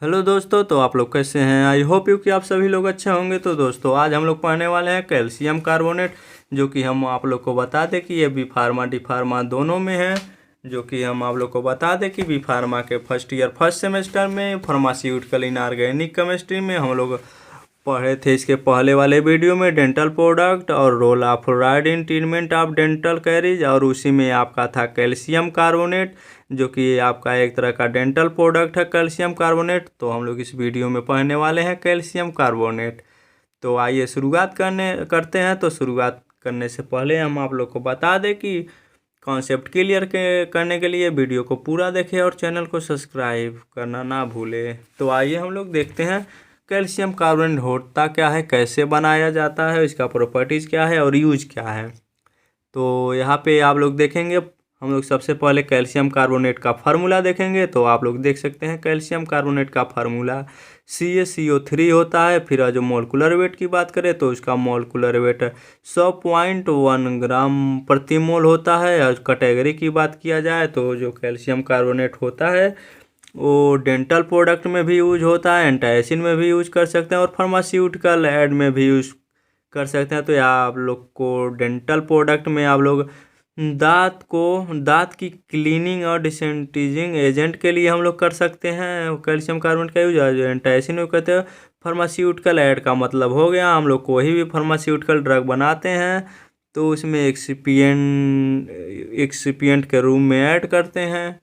Hello दोस्तों, तो आप लोग कैसे हैं। आई होप यू कि आप सभी लोग अच्छे होंगे। तो दोस्तों आज हम लोग पढ़ने वाले हैं कैल्शियम कार्बोनेट, जो कि हम आप लोग को बता दें कि ये बी फार्मा डी फार्मा दोनों में है। जो कि हम आप लोग को बता दें कि बी फार्मा के फर्स्ट ईयर फर्स्ट सेमेस्टर में फार्मास्यूटिकल इनऑर्गेनिक केमिस्ट्री में हम लोग पढ़े थे। इसके पहले वाले वीडियो में डेंटल प्रोडक्ट और role of fluoride in treatment of dental caries, और उसी में आपका था कैल्शियम कार्बोनेट, जो कि आपका एक तरह का डेंटल प्रोडक्ट है कैल्शियम कार्बोनेट। तो हम लोग इस वीडियो में पढ़ने वाले हैं कैल्शियम कार्बोनेट। तो आइए शुरुआत करते हैं। तो शुरुआत करने से पहले हम आप लोग को बता दें कि कॉन्सेप्ट क्लियर करने के लिए वीडियो को पूरा देखें और चैनल को सब्सक्राइब करना ना भूलें। तो आइए हम लोग देखते हैं कैल्शियम कार्बोनेट होता क्या है, कैसे बनाया जाता है, इसका प्रॉपर्टीज़ क्या है और यूज क्या है। तो यहाँ पे आप लोग देखेंगे, हम लोग सबसे पहले कैल्शियम कार्बोनेट का फार्मूला देखेंगे। तो आप लोग देख सकते हैं कैल्शियम कार्बोनेट का फार्मूला CaCO3 होता है। फिर जो मोलकुलर वेट की बात करें तो उसका मोलकुलर वेट 100.1 ग्राम प्रति मोल होता है। और कैटेगरी की बात किया जाए तो जो कैल्शियम कार्बोनेट होता है वो डेंटल प्रोडक्ट में भी यूज होता है, एंटासिड में भी यूज कर सकते हैं और फार्मास्यूटिकल एड में भी यूज कर सकते हैं। तो यहाँ आप लोग को डेंटल प्रोडक्ट में आप लोग दांत की क्लीनिंग और डिसेंटिजिंग एजेंट के लिए हम लोग कर सकते हैं कैल्शियम कार्बोनेट का यूज। जो एंटासिड में कहते हैं फार्मास्यूटिकल एड का मतलब हो गया हम लोग कोई भी फार्मास्यूटिकल ड्रग बनाते हैं तो उसमें एक्सिपिएंट के रूम में ऐड करते हैं।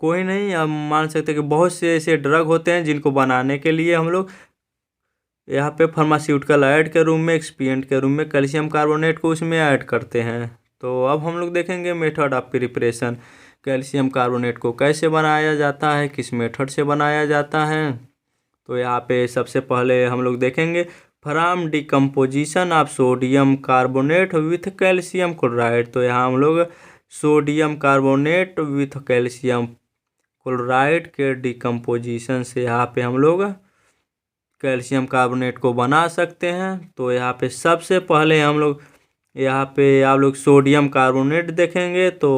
कोई नहीं, हम मान सकते हैं कि बहुत से ऐसे ड्रग होते हैं जिनको बनाने के लिए हम लोग यहाँ पे फार्मास्यूटिकल ऐड के रूम में, एक्सपिएंट के रूम में कैल्शियम कार्बोनेट को उसमें ऐड करते हैं। तो अब हम लोग देखेंगे method of preparation, calcium carbonate को कैसे बनाया जाता है, किस मेथड से बनाया जाता है। तो यहाँ पे सबसे पहले हम लोग देखेंगे from decomposition of sodium carbonate with calcium chloride. तो यहाँ हम लोग sodium carbonate with calcium chloride के डिकम्पोजिशन से यहाँ पे हम लोग कैल्शियम कार्बोनेट को बना सकते हैं। तो यहाँ पे सबसे पहले हम लोग यहाँ पे आप लोग सोडियम कार्बोनेट देखेंगे। तो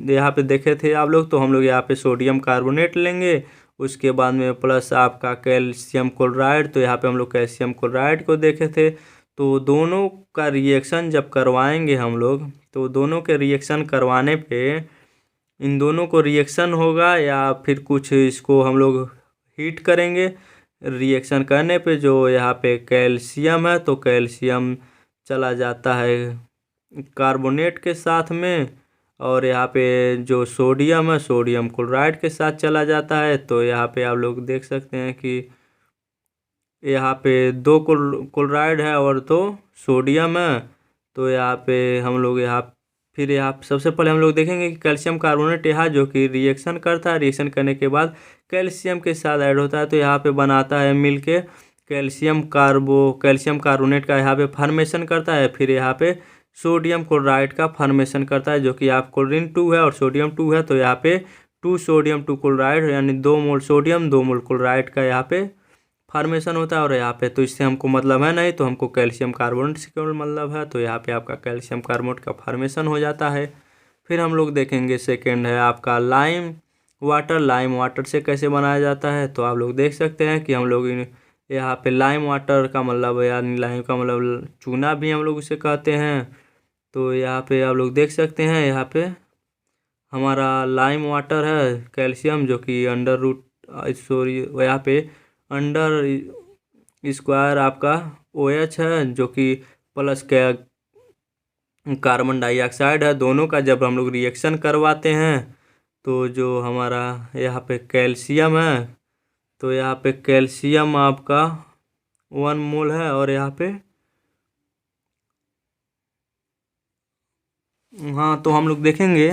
यहाँ पे देखे थे आप लोग, तो हम लोग यहाँ पे सोडियम कार्बोनेट लेंगे, उसके बाद में प्लस आपका कैल्शियम क्लोराइड। तो यहाँ पे हम लोग कैल्शियम क्लोराइड को देखे थे। तो दोनों का रिएक्शन जब करवाएंगे हम लोग, तो दोनों के रिएक्शन करवाने पे इन दोनों को रिएक्शन होगा या फिर कुछ इसको हम लोग हीट करेंगे। रिएक्शन करने पे जो यहाँ पे कैल्शियम है तो कैल्शियम चला जाता है कार्बोनेट के साथ में, और यहाँ पे जो सोडियम है सोडियम क्लोराइड के साथ चला जाता है। तो यहाँ पे आप लोग देख सकते हैं कि यहाँ पे दो क्लोराइड है और दो सोडियम है। तो यहाँ पे हम लोग फिर यहाँ सबसे पहले हम लोग देखेंगे कि कैल्शियम कार्बोनेट यहाँ जो कि रिएक्शन करता है, रिएक्शन करने के बाद कैल्शियम के साथ ऐड होता है। तो यहाँ पे बनाता है मिलके कैल्शियम कार्बोनेट का यहाँ पे फॉर्मेशन करता है। फिर यहाँ पे सोडियम क्लोराइड का फॉर्मेशन करता है, जो कि आप क्लोरीन 2 है और सोडियम 2 है। तो यहाँ पे 2 सोडियम 2 क्लोराइड, यानी 2 मोल सोडियम 2 मोल क्लोराइड का यहाँ पे फॉर्मेशन होता है। और यहाँ पे तो इससे हमको मतलब है नहीं, तो हमको कैल्शियम कार्बोनेट से केवल मतलब है। तो यहाँ पे आपका कैल्शियम कार्बोनेट का फॉर्मेशन हो जाता है। फिर हम लोग देखेंगे सेकेंड है आपका लाइम वाटर से कैसे बनाया जाता है। तो आप लोग देख सकते हैं कि हम लोग यहाँ पे लाइम वाटर का मतलब, यानी लाइम का मतलब चूना भी हम लोग उसे कहते हैं। तो यहाँ पे आप लोग देख सकते हैं, यहाँ पे हमारा लाइम वाटर है कैल्शियम जो कि अंडर रूट सॉरी यहाँ पे अंडर स्क्वायर आपका OH है, जो कि प्लस कार्बन डाइऑक्साइड है। दोनों का जब हम लोग रिएक्शन करवाते हैं तो जो हमारा यहाँ पे कैल्शियम है, तो यहाँ पे कैल्शियम आपका 1 मोल है। और यहाँ पे हाँ, तो हम लोग देखेंगे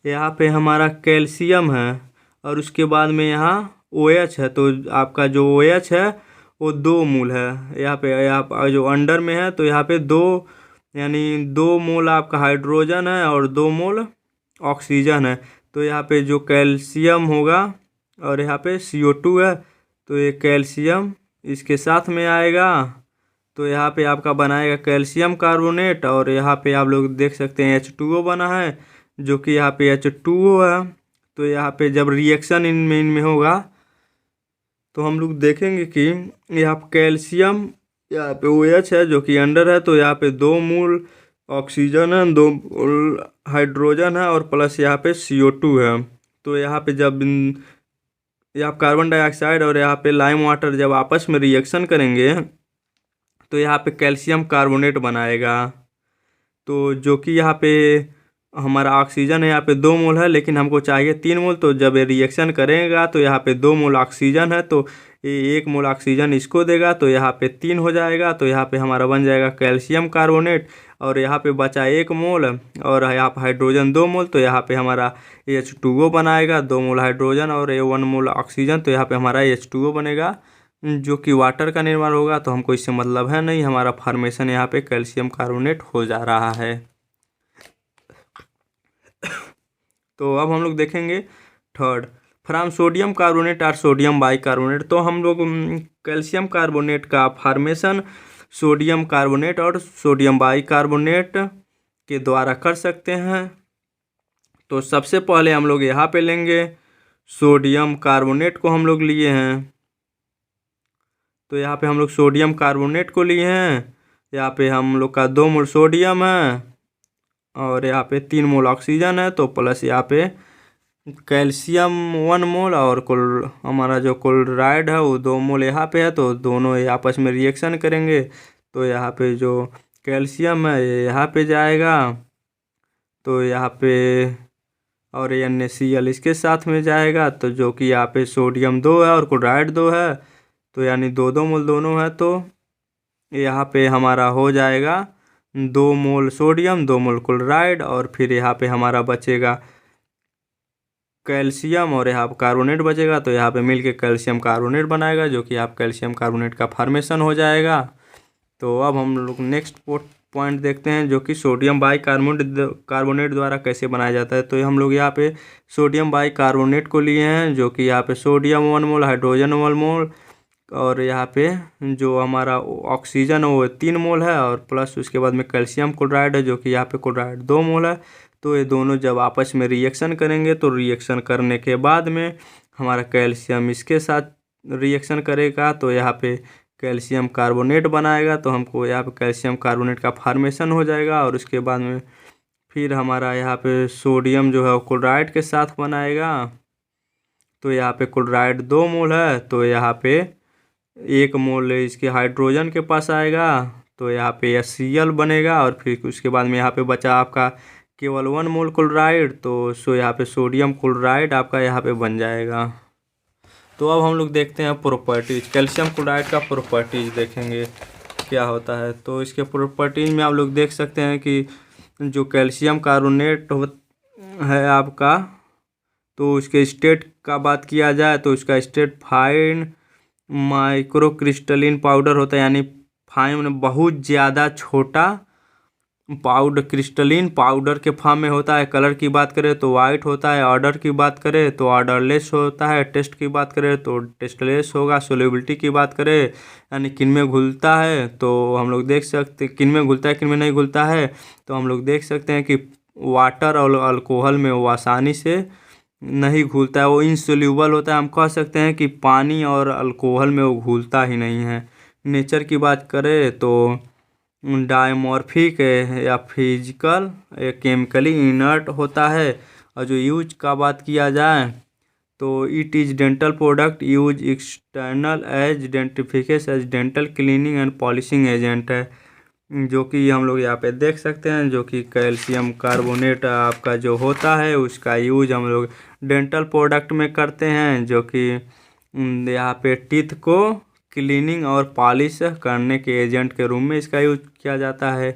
यहाँ पे हमारा कैल्शियम है और उसके बाद में यहाँ OH है। तो आपका जो OH है वो 2 मोल है। यहाँ जो अंडर में है तो यहाँ पे 2, यानी 2 मोल आपका हाइड्रोजन है और 2 मोल ऑक्सीजन है। तो यहाँ पे जो कैल्शियम होगा और यहाँ पे CO2 है, तो ये कैल्शियम इसके साथ में आएगा। तो यहाँ पे आपका बनाएगा कैल्शियम कार्बोनेट। और यहाँ पे आप लोग देख सकते हैं H2O बना है, जो कि यहाँ पे H2O है। तो यहाँ पे जब रिएक्शन इनमें होगा तो हम लोग देखेंगे कि यहाँ पे कैल्शियम, यहाँ पे OH है जो कि अंडर है, तो यहाँ पे 2 मोल ऑक्सीजन है, 2 मोल हाइड्रोजन है और प्लस यहाँ पे CO2 है। तो यहाँ पे जब यहाँ कार्बन डाइऑक्साइड और यहाँ पे लाइम वाटर जब आपस में रिएक्शन करेंगे तो यहाँ पे कैल्शियम कार्बोनेट बनाएगा। तो जो कि यहाँ पे हमारा ऑक्सीजन है यहाँ पे 2 मोल है, लेकिन हमको चाहिए 3 मोल। तो जब ये रिएक्शन करेगा तो यहाँ पे 2 मोल ऑक्सीजन है, तो ये 1 मोल ऑक्सीजन इसको देगा, तो यहाँ पे 3 हो जाएगा। तो यहाँ पे हमारा बन जाएगा कैल्शियम कार्बोनेट। और यहाँ पे बचा 1 मोल और यहाँ पे हाइड्रोजन 2 मोल, तो यहाँ पे हमारा H2O बनाएगा, 2 मोल हाइड्रोजन और 1 मोल ऑक्सीजन, तो यहाँ पे हमारा H2O बनेगा जो कि वाटर का निर्माण होगा। तो हमको इससे मतलब है नहीं, हमारा फॉर्मेशन यहाँ पे कैल्शियम कार्बोनेट हो जा रहा है। तो अब हम लोग देखेंगे थर्ड, फ्रॉम सोडियम कार्बोनेट और सोडियम बाइकार्बोनेट। तो हम लोग कैल्शियम कार्बोनेट का फॉर्मेशन सोडियम कार्बोनेट और सोडियम बाइकार्बोनेट के द्वारा कर सकते हैं। तो सबसे पहले हम लोग यहाँ पे लेंगे सोडियम कार्बोनेट को हम लोग लिए हैं। तो यहाँ पे हम लोग सोडियम कार्बोनेट को लिए हैं, यहाँ पे हम लोग का 2 मोल सोडियम है और यहाँ पे 3 मोल ऑक्सीजन है, तो प्लस यहाँ पे कैल्शियम 1 मोल और कुल हमारा जो क्लोराइड है वो 2 मोल यहाँ पे है। तो दोनों आपस में रिएक्शन करेंगे, तो यहाँ पे जो कैल्शियम है ये यहाँ पे जाएगा, तो यहाँ पे और NaCl इसके साथ में जाएगा, तो जो कि यहाँ पे सोडियम 2 है और क्लोराइड 2 है, तो यानी 2-2 मोल दोनों है। तो यहाँ पे हमारा हो जाएगा 2 मोल सोडियम 2 मोल क्लोराइड, और फिर यहाँ पे हमारा बचेगा कैल्शियम और यहाँ पर कार्बोनेट बचेगा। तो यहाँ पे मिलके कैल्शियम कार्बोनेट बनाएगा, जो कि आप कैल्शियम कार्बोनेट का फॉर्मेशन हो जाएगा। तो अब हम लोग नेक्स्ट पॉइंट देखते हैं, जो कि सोडियम बाइकार्बोनेट द्वारा कैसे बनाया जाता है। तो हम लोग यहाँ पे सोडियम बाइकार्बोनेट को लिए हैं, जो कि यहाँ पे सोडियम 1 मोल हाइड्रोजन 1 मोल और यहाँ पे जो हमारा ऑक्सीजन है वो 3 मोल है, और प्लस उसके बाद में कैल्शियम क्लोराइड है, जो कि यहाँ पे क्लोराइड 2 मोल है। तो ये दोनों जब आपस में रिएक्शन करेंगे तो रिएक्शन करने के बाद में हमारा कैल्शियम इसके साथ रिएक्शन करेगा, तो यहाँ पे कैल्शियम कार्बोनेट बनाएगा। तो हमको यहाँ पे कैल्शियम कार्बोनेट का फॉर्मेशन हो जाएगा, और उसके बाद में फिर हमारा यहाँ पे सोडियम जो है वो क्लोराइड के साथ बनाएगा। तो यहाँ पे क्लोराइड 2 मोल है, तो यहाँ पे 1 मोल इसके हाइड्रोजन के पास आएगा, तो यहाँ पे HCl बनेगा। और फिर उसके बाद में यहाँ पे बचा आपका केवल 1 मोल क्लोराइड, तो यहाँ पे सोडियम क्लोराइड आपका यहाँ पे बन जाएगा। तो अब हम लोग देखते हैं प्रॉपर्टीज, कैल्शियम क्लोराइड का प्रॉपर्टीज देखेंगे क्या होता है। तो इसके प्रॉपर्टीज में आप लोग देख सकते हैं कि जो कैल्शियम कार्बोनेट है आपका, तो उसके स्टेट का बात किया जाए तो उसका state fine micro crystalline powder होता है, यानी फाइन बहुत ज़्यादा छोटा पाउडर क्रिस्टलिन पाउडर के फॉर्म में होता है। कलर की बात करें तो वाइट होता है, ऑर्डर की बात करें तो ऑर्डरलेस होता है, टेस्ट की बात करें तो टेस्टलेस होगा, सोल्युबिलिटी की बात करें यानी किन में घुलता है तो हम लोग देख सकते किन में घुलता है किन में नहीं घुलता है। तो हम लोग देख सकते हैं कि वाटर और अल्कोहल में वो आसानी से नहीं घुलता है, वो इनसोल्यूबल होता है। हम कह सकते हैं कि पानी और अल्कोहल में वो घुलता ही नहीं है। नेचर की बात करें तो डायमॉर्फिक या फिजिकल या केमिकली इनर्ट होता है। और जो यूज का बात किया जाए तो it is dental product use external as dentification as dental cleaning and polishing agent है, जो कि हम लोग यहाँ पे देख सकते हैं। जो कि कैल्शियम कार्बोनेट आपका जो होता है उसका यूज हम लोग डेंटल प्रोडक्ट में करते हैं, जो कि यहाँ पे टीथ को क्लीनिंग और पॉलिश करने के एजेंट के रूप में इसका यूज किया जाता है।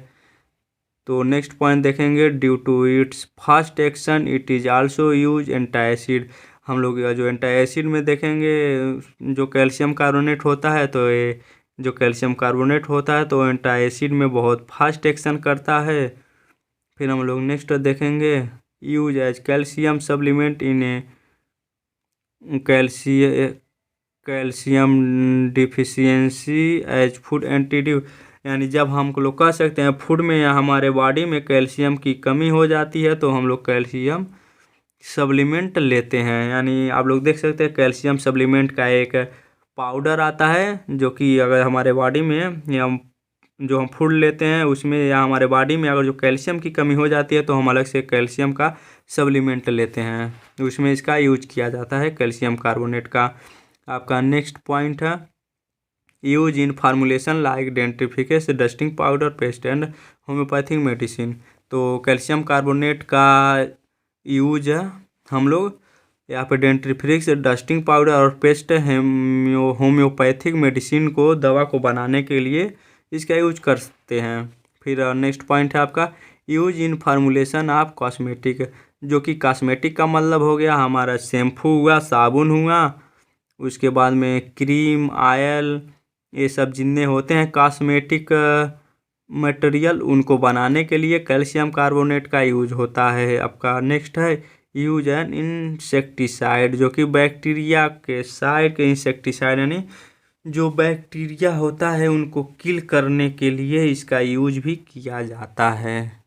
तो नेक्स्ट पॉइंट देखेंगे, due to its fast action it is also use antacid. हम लोग जो एंटासिड में देखेंगे जो कैल्शियम कार्बोनेट होता है, तो ये जो कैल्शियम कार्बोनेट होता है तो एंटासिड में बहुत फास्ट एक्शन करता है। फिर हम लोग नेक्स्ट देखेंगे, use as calcium supplement in a calcium deficiency as food antidote, यानी जब हम लोग कह सकते हैं फूड में या हमारे बॉडी में कैल्शियम की कमी हो जाती है तो हम लोग कैल्शियम सप्लीमेंट लेते हैं। यानी आप लोग देख सकते हैं कैल्शियम सप्लीमेंट का एक पाउडर आता है जो कि अगर हमारे बॉडी में या हम फूड लेते हैं उसमें या हमारे बॉडी में अगर जो कैल्शियम की कमी हो जाती है तो हम अलग से कैल्शियम का सप्लीमेंट लेते हैं, उसमें इसका यूज किया जाता है कैल्शियम कार्बोनेट का। आपका नेक्स्ट पॉइंट है use in formulation like dentification dusting powder paste and homeopathic medicine. तो कैल्शियम कार्बोनेट का यूज है हम लोग यहाँ पे डेंटिफ्रिक्स डस्टिंग पाउडर और पेस्ट होम्योपैथिक मेडिसिन को दवा को बनाने के लिए इसका यूज करते हैं। फिर नेक्स्ट पॉइंट है आपका use in formulation of cosmetic, जो कि कॉस्मेटिक का मतलब हो गया हमारा शैम्पू हुआ, साबुन हुआ, उसके बाद में क्रीम, ऑयल, ये सब जितने होते हैं कॉस्मेटिक मटेरियल उनको बनाने के लिए कैल्शियम कार्बोनेट का यूज होता है। आपका नेक्स्ट है यूज एन इंसेक्टिसाइड, जो कि बैक्टीरिया के साइड के इंसेक्टिसाइड यानी जो बैक्टीरिया होता है उनको किल करने के लिए इसका यूज भी किया जाता है।